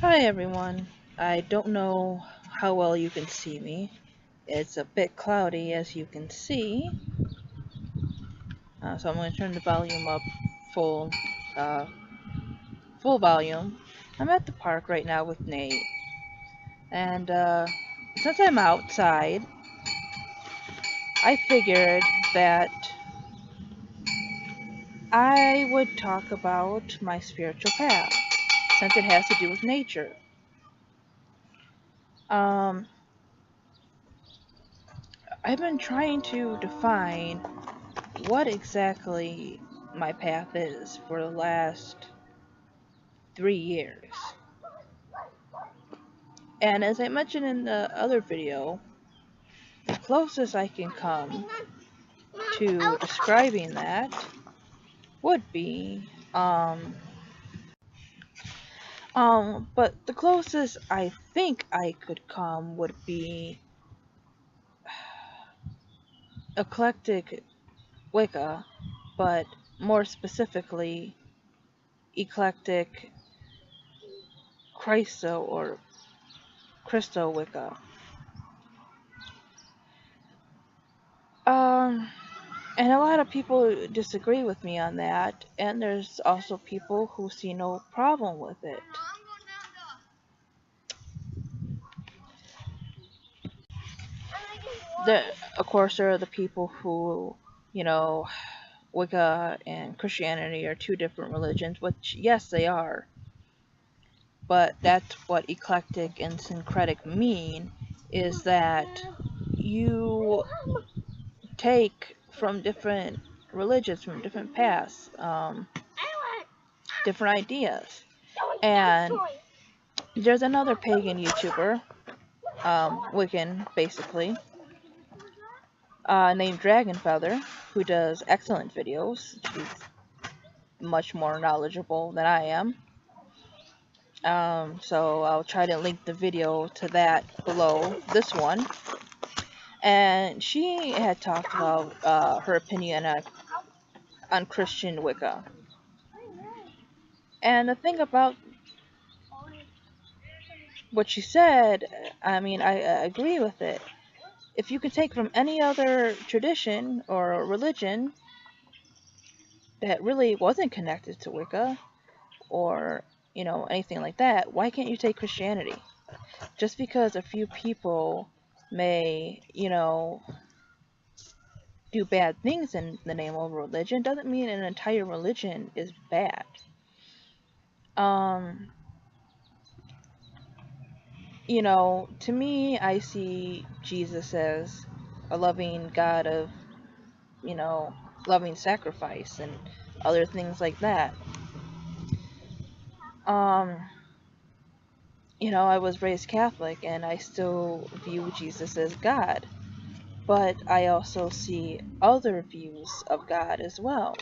Hi everyone. I don't know how well you can see me. It's a bit cloudy as you can see. So I'm going to turn the volume up full, uh, full volume. I'm at the park right now with Nate. And since I'm outside, I figured that I would talk about my spiritual path since it has to do with nature. Um, I've been trying to define what exactly my path is for the last 3 years. And as I mentioned in the other video, the closest I can come to describing that would be, but the closest I think I could come would be eclectic Wicca, but more specifically, eclectic Christo or Christo Wicca. Um, And a lot of people disagree with me on that, and there's also people who see no problem with it. The, of course, there are the people who, you know, Wicca and Christianity are two different religions, which, yes, they are. But that's what eclectic and syncretic mean, is that you take from different religions, from different paths, different ideas. And there's another pagan YouTuber, Wiccan basically, named Dragonfeather, who does excellent videos. She's much more knowledgeable than I am. So I'll try to link the video to that below this one. And she had talked about her opinion on Christian Wicca. And the thing about what she said, I mean, I agree with it. If you could take from any other tradition or religion that really wasn't connected to Wicca, or, anything like that, why can't you take Christianity? Just because a few people may, do bad things in the name of religion doesn't mean an entire religion is bad. Um, to me, I see Jesus as a loving God of, loving sacrifice and other things like that. Um, I was raised Catholic and I still view Jesus as God. But I also see other views of God as well,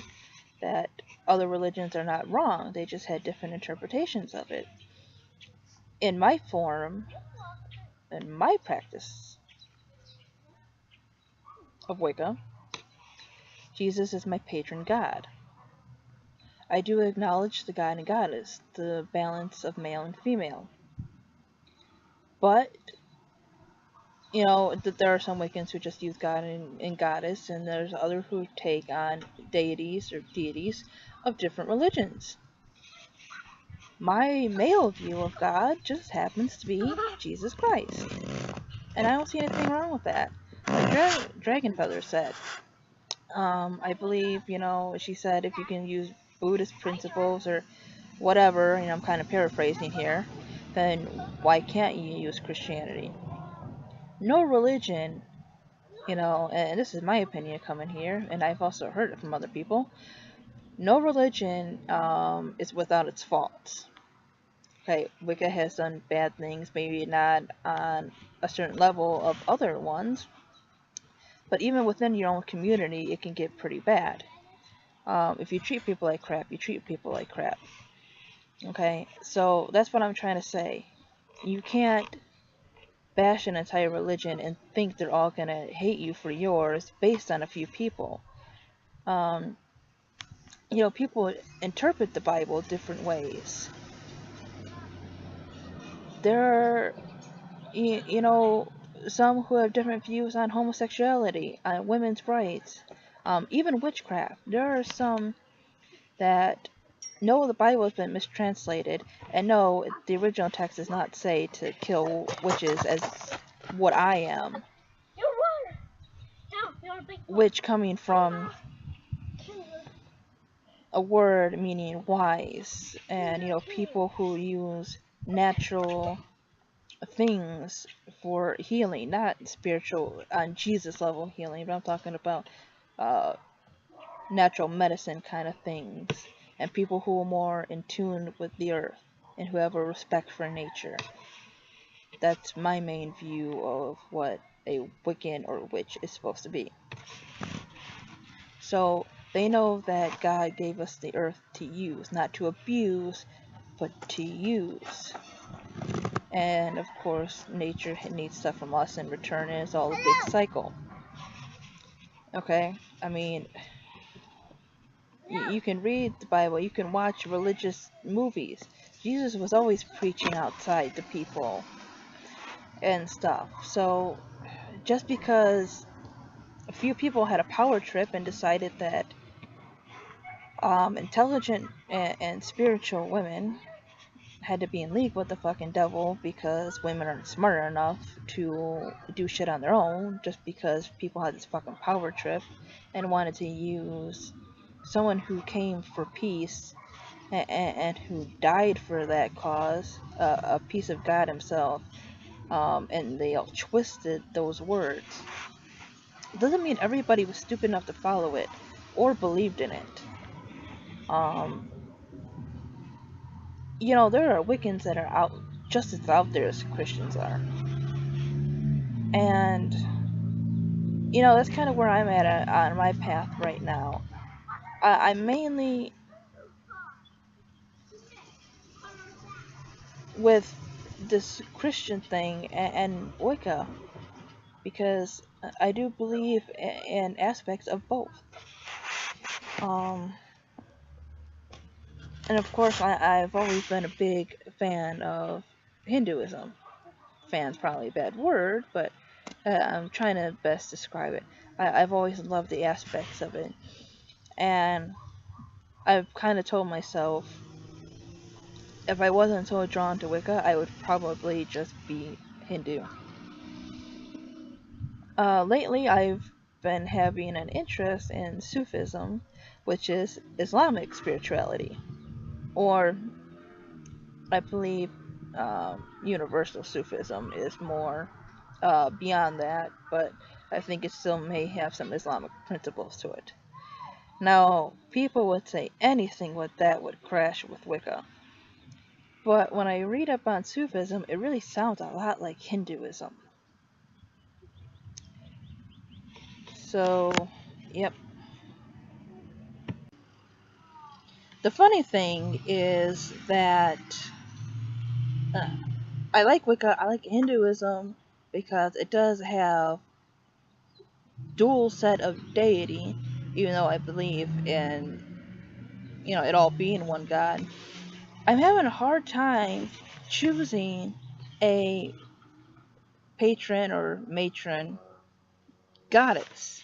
that other religions are not wrong, they just had different interpretations of it. In my form, in my practice of Wicca, Jesus is my patron god. I do acknowledge the god and goddess, the balance of male and female. But, there are some Wiccans who just use God and goddess, and there's others who take on deities or deities of different religions. My male view of God just happens to be Jesus Christ. And I don't see anything wrong with that. Like Dragonfeather said, I believe, she said if you can use Buddhist principles or whatever, I'm kind of paraphrasing here, then why can't you use Christianity? No religion, and this is my opinion coming here, and I've also heard it from other people, no religion is without its faults. Okay, Wicca has done bad things, maybe not on a certain level of other ones, but even within your own community, it can get pretty bad. If you treat people like crap, you treat people like crap. Okay, so that's what I'm trying to say. You can't bash an entire religion and think they're all gonna hate you for yours based on a few people. Um, people interpret the Bible different ways. there are, you know, some who have different views on homosexuality, on women's rights, even witchcraft. There are some that know the Bible has been mistranslated, and no, the original text does not say to kill witches as what I am. Witch coming from a word meaning wise, and people who use natural things for healing, not spiritual on Jesus level healing, but I'm talking about uh, natural medicine kind of things, and people who are more in tune with the earth and who have a respect for nature. That's my main view of what a Wiccan or witch is supposed to be. So they know that God gave us the earth to use, not to abuse, but to use. And of course, nature needs stuff from us in return, and it's all a big cycle. Okay? I mean, you can read the Bible, you can watch religious movies. Jesus was always preaching outside to people and stuff. So just because a few people had a power trip and decided that intelligent and spiritual women had to be in league with the fucking devil because women aren't smart enough to do shit on their own, just because people had this fucking power trip and wanted to use someone who came for peace and who died for that cause, a piece of God himself, and they all twisted those words. Doesn't mean everybody was stupid enough to follow it or believed in it. There are Wiccans that are out just as out there as Christians are. And, that's kind of where I'm at on my path right now. I'm mainly with this Christian thing and Wicca, because I do believe in aspects of both. And of course, I've always been a big fan of Hinduism. Fan's probably a bad word, but I'm trying to best describe it. I've always loved the aspects of it. And I've kind of told myself, if I wasn't so drawn to Wicca, I would probably just be Hindu. Lately, I've been having an interest in Sufism, which is Islamic spirituality. Or, I believe, universal Sufism is more beyond that, but I think it still may have some Islamic principles to it. Now, people would say anything with that would crash with Wicca. But when I read up on Sufism, it really sounds a lot like Hinduism. So, yep. The funny thing is that I like Wicca, I like Hinduism, because it does have dual set of deity, even though I believe in, it all being one God. I'm having a hard time choosing a patron or matron goddess.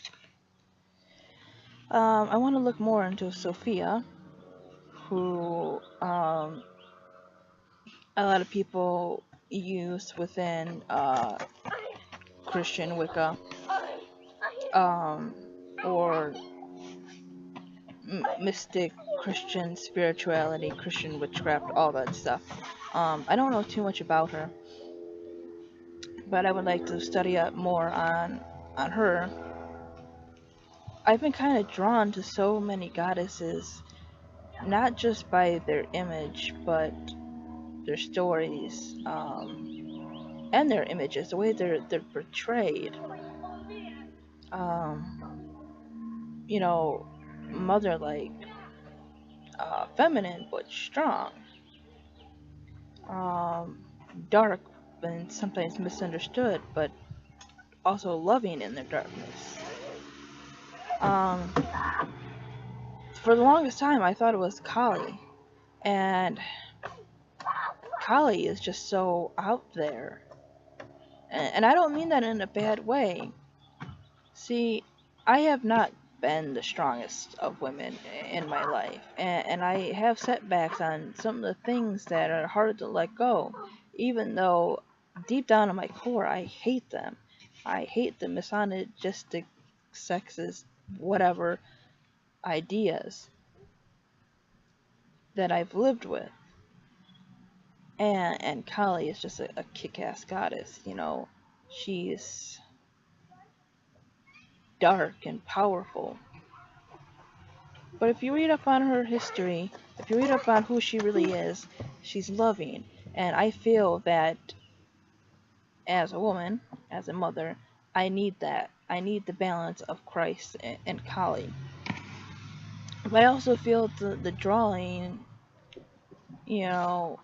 I want to look more into Sophia, who a lot of people use within Christian Wicca, or mystic Christian spirituality, Christian witchcraft, all that stuff. I don't know too much about her, but I would like to study up more on her. I've been kind of drawn to so many goddesses, not just by their image, but their stories, and their images, the way they're portrayed. Mother-like, feminine but strong, dark and sometimes misunderstood, but also loving in their darkness. For the longest time, I thought it was Kali, and Kali is just so out there. And I don't mean that in a bad way. See, I have not been the strongest of women in my life, and I have setbacks on some of the things that are hard to let go, even though deep down in my core I hate them. I hate the misogynistic, sexist, whatever ideas that I've lived with. And Kali is just a kick-ass goddess, you know. She's dark and powerful. But if you read up on her history, if you read up on who she really is, she's loving. And I feel that as a woman, as a mother, I need that. I need the balance of Christ and Kali. But I also feel the drawing, you know,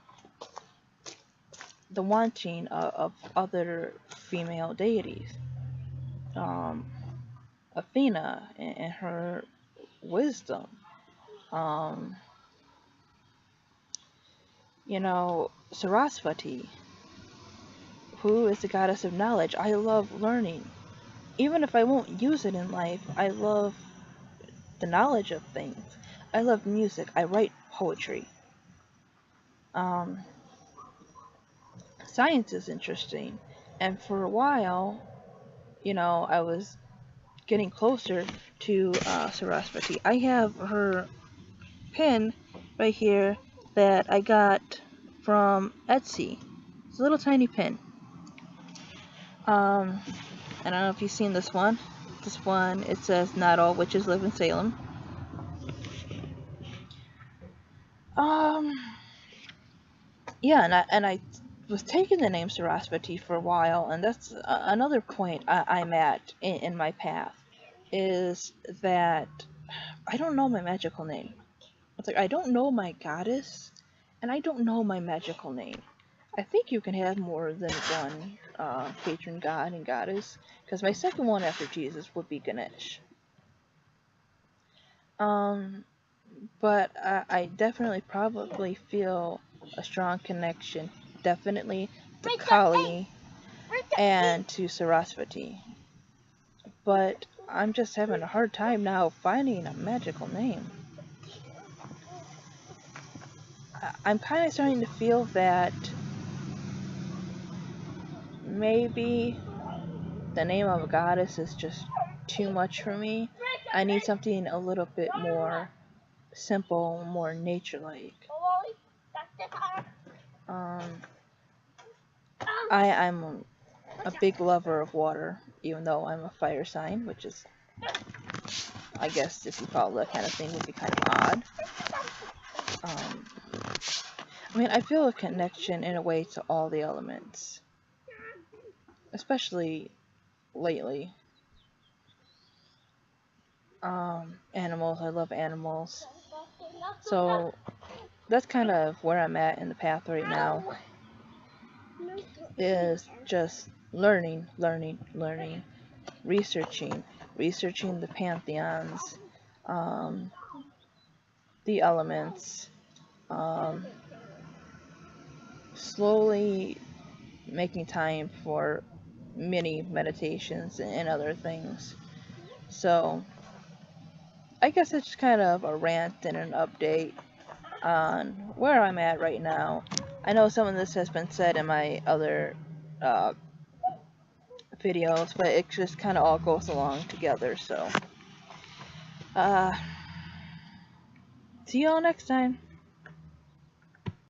the wanting of other female deities. Athena and her wisdom. Um, you know, Sarasvati, who is the goddess of knowledge. I love learning. Even if I won't use it in life, I love the knowledge of things. I love music. I write poetry. Um, Science is interesting. And for a while, you know, I was getting closer to Sarasvati. I have her pin right here that I got from Etsy. It's a little tiny pin. I don't know if you've seen this one. This one, it says, "Not all witches live in Salem." Yeah, and I was taking the name Sarasvati for a while, and that's another point I'm at in my path, is that I don't know my magical name. It's like I don't know my goddess, and I don't know my magical name. I think you can have more than one patron god and goddess, because my second one after Jesus would be Ganesh. But I definitely probably feel a strong connection, definitely to Kali and to Sarasvati. But I'm just having a hard time now finding a magical name. I'm kind of starting to feel that maybe the name of a goddess is just too much for me. I need something a little bit more simple, more nature-like. I'm a big lover of water, even though I'm a fire sign, which is, I guess, if you call that kind of thing, would be kind of odd. I mean, I feel a connection in a way to all the elements, especially lately. Animals, I love animals. So that's kind of where I'm at in the path right now, is just learning, researching the pantheons, the elements, slowly making time for mini meditations and other things. So I guess it's kind of a rant and an update on where I'm at right now. I know some of this has been said in my other videos, but it just kind of all goes along together. So see you all next time.